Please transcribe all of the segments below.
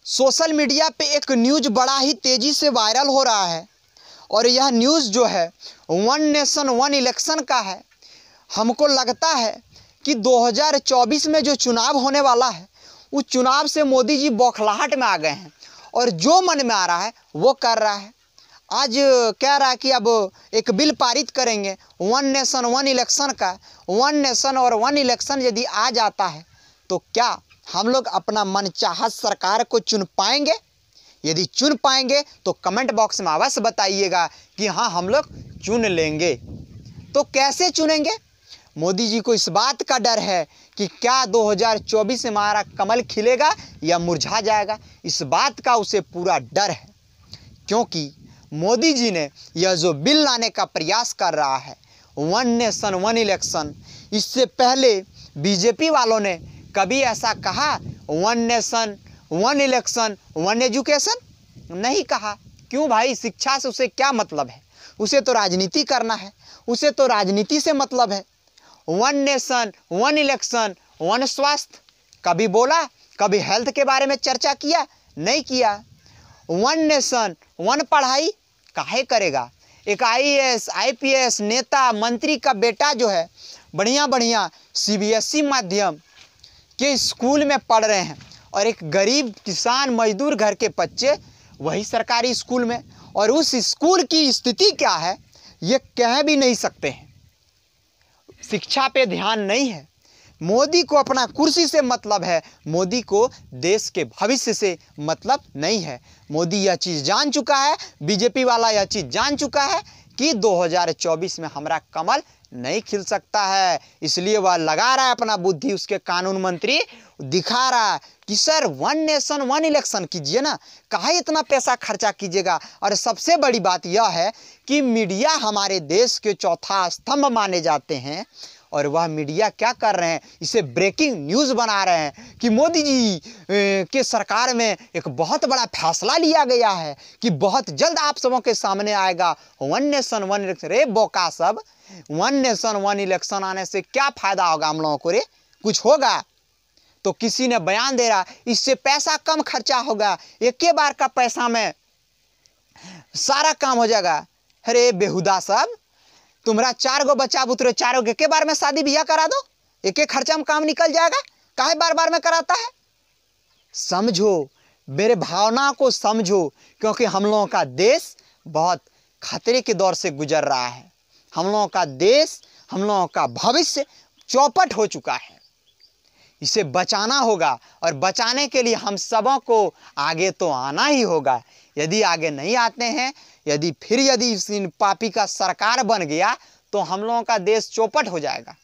Social media पे एक news बड़ा ही तेज़ी से वायरल हो रहा है और यह न्यूज़ जो है वन नेशन वन इलेक्शन का है। हमको लगता है कि 2024 में जो चुनाव होने वाला है उस चुनाव से मोदी जी बौखलाहट में आ गए हैं और जो मन में आ रहा है वो कर रहा है। आज कह रहा है कि अब एक बिल पारित करेंगे वन नेशन वन इलेक्शन का। वन नेशन और वन इलेक्शन यदि आ जाता है तो क्या हम लोग अपना मनचाहा सरकार को चुन पाएंगे? यदि चुन पाएंगे तो कमेंट बॉक्स में अवश्य बताइएगा कि हाँ हम लोग चुन लेंगे। तो कैसे चुनेंगे? मोदी जी को इस बात का डर है कि क्या 2024 में हमारा कमल खिलेगा या मुरझा जाएगा। इस बात का उसे पूरा डर है क्योंकि मोदी जी ने यह जो बिल लाने का प्रयास कर रहा है वन नेशन वन इलेक्शन, इससे पहले बीजेपी वालों ने कभी ऐसा कहा one nation one election one education? नहीं कहा। क्यों भाई? शिक्षा से उसे क्या मतलब है? उसे तो राजनीति करना है, उसे तो राजनीति से मतलब है। One nation one election one स्वास्थ्य कभी बोला? कभी हेल्थ के बारे में चर्चा किया? नहीं किया। वन नेशन वन पढ़ाई काहे करेगा? एक आईएएस आईपीएस नेता मंत्री का बेटा जो है बढ़िया बढ़िया सीबीएसई माध्यम के स्कूल में पढ़ रहे हैं और एक गरीब किसान मजदूर घर के बच्चे वही सरकारी स्कूल में, और उस स्कूल की स्थिति क्या है ये कह भी नहीं सकते हैं। शिक्षा पे ध्यान नहीं है। मोदी को अपना कुर्सी से मतलब है, मोदी को देश के भविष्य से मतलब नहीं है। मोदी यह चीज़ जान चुका है, बीजेपी वाला यह चीज़ जान चुका है कि 2024 में हमारा कमल नहीं खिल सकता है। इसलिए वह लगा रहा है अपना बुद्धि। उसके कानून मंत्री दिखा रहा है कि sir one nation one election कीजिए ना, काहे इतना पैसा खर्चा कीजिएगा। और सबसे बड़ी बात यह है कि मीडिया हमारे देश के चौथा स्तंभ माने जाते हैं और वह मीडिया क्या कर रहे हैं, इसे ब्रेकिंग न्यूज़ बना रहे हैं कि मोदी जी के सरकार में एक बहुत बड़ा फैसला लिया गया है कि बहुत जल्द आप सबों के सामने आएगा वन नेशन वन इलेक्शन। रे बोका सब, वन नेशन वन इलेक्शन आने से क्या फ़ायदा होगा हम लोगों को? रे कुछ होगा? तो किसी ने बयान दे रहा इससे पैसा कम खर्चा होगा, एक ही बार का पैसा में सारा काम हो जाएगा। अरे बेहुदा सब, तुम्हारा 4 गो बच्चा बुतरे, चारों के बार में शादी ब्याह करा दो, एक एक खर्चा में काम निकल जाएगा। काहे बार बार में कराता है? समझो, मेरे भावना को समझो, क्योंकि हम लोगों का देश बहुत खतरे के दौर से गुजर रहा है। हम लोगों का देश, हम लोगों का भविष्य चौपट हो चुका है। इसे बचाना होगा और बचाने के लिए हम सबों को आगे तो आना ही होगा। यदि आगे नहीं आते हैं, यदि इन पापी का सरकार बन गया तो हम लोगों का देश चौपट हो जाएगा।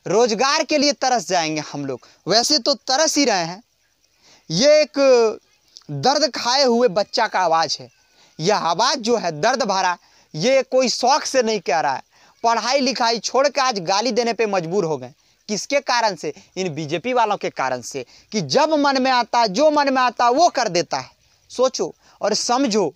रोजगार के लिए तरस जाएंगे हम लोग। वैसे तो तरस ही रहे हैं। ये एक दर्द खाए हुए बच्चा का आवाज़ है। यह आवाज़ जो है दर्द भरा, ये कोई शौक से नहीं कह रहा है। पढ़ाई लिखाई छोड़ के आज गाली देने पे मजबूर हो गए। किसके कारण से? इन बीजेपी वालों के कारण से, कि जब मन में आता, जो मन में आता वो कर देता है। सोचो और समझो,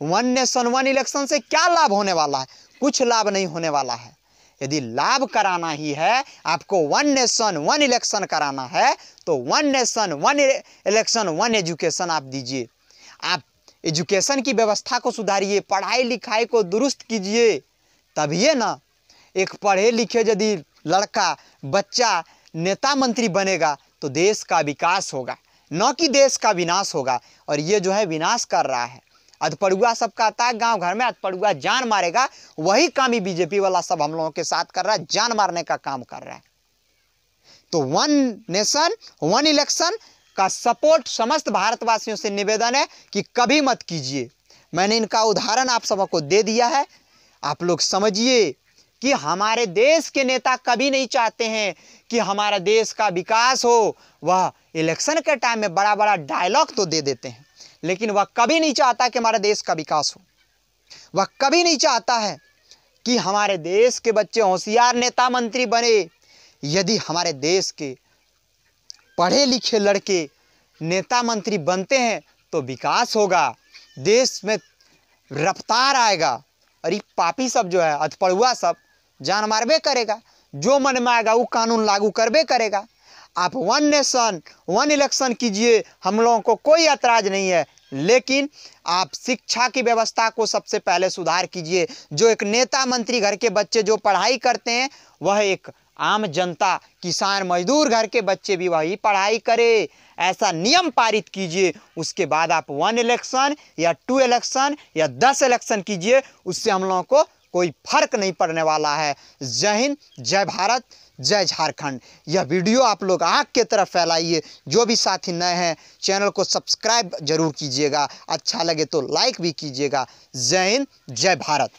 वन नेशन वन इलेक्शन से क्या लाभ होने वाला है? कुछ लाभ नहीं होने वाला है। यदि लाभ कराना ही है, आपको वन नेशन वन इलेक्शन कराना है तो one nation one election one education आप दीजिए। आप एजुकेशन की व्यवस्था को सुधारिए, पढ़ाई लिखाई को दुरुस्त कीजिए, तभी ना एक पढ़े लिखे यदि लड़का बच्चा नेता मंत्री बनेगा तो देश का विकास होगा, न कि देश का विनाश होगा। और ये जो है विनाश कर रहा है। अधपड़ुआ सब कहता है गांव घर में अधपड़ुआ जान मारेगा, वही काम ही बीजेपी वाला सब हम लोगों के साथ कर रहा है, जान मारने का काम कर रहा है। तो वन नेशन वन इलेक्शन का सपोर्ट समस्त भारतवासियों से निवेदन है कि कभी मत कीजिए। मैंने इनका उदाहरण आप सबको दे दिया है। आप लोग समझिए कि हमारे देश के नेता कभी नहीं चाहते हैं कि हमारा देश का विकास हो। वह इलेक्शन के टाइम में बड़ा बड़ा डायलॉग तो दे देते हैं, लेकिन वह कभी नहीं चाहता कि हमारे देश का विकास हो। वह कभी नहीं चाहता है कि हमारे देश के बच्चे होशियार नेता मंत्री बने। यदि हमारे देश के पढ़े लिखे लड़के नेता मंत्री बनते हैं तो विकास होगा, देश में रफ्तार आएगा। और ये पापी सब जो है अधपड़ुआ सब जान मारबे करेगा, जो मन में आएगा वो कानून लागू करबे करेगा। आप वन नेशन वन इलेक्शन कीजिए, हम लोगों को कोई ऐतराज़ नहीं है, लेकिन आप शिक्षा की व्यवस्था को सबसे पहले सुधार कीजिए। जो एक नेता मंत्री घर के बच्चे जो पढ़ाई करते हैं, वह एक आम जनता किसान मजदूर घर के बच्चे भी वही पढ़ाई करे, ऐसा नियम पारित कीजिए। उसके बाद आप 1 इलेक्शन या 2 इलेक्शन या 10 इलेक्शन कीजिए, उससे हम लोगों को कोई फर्क नहीं पड़ने वाला है। जय हिंद, जय भारत, जय झारखंड। यह वीडियो आप लोग आग की तरफ फैलाइए। जो भी साथी नए हैं चैनल को सब्सक्राइब जरूर कीजिएगा, अच्छा लगे तो लाइक भी कीजिएगा। जय हिंद, जय भारत।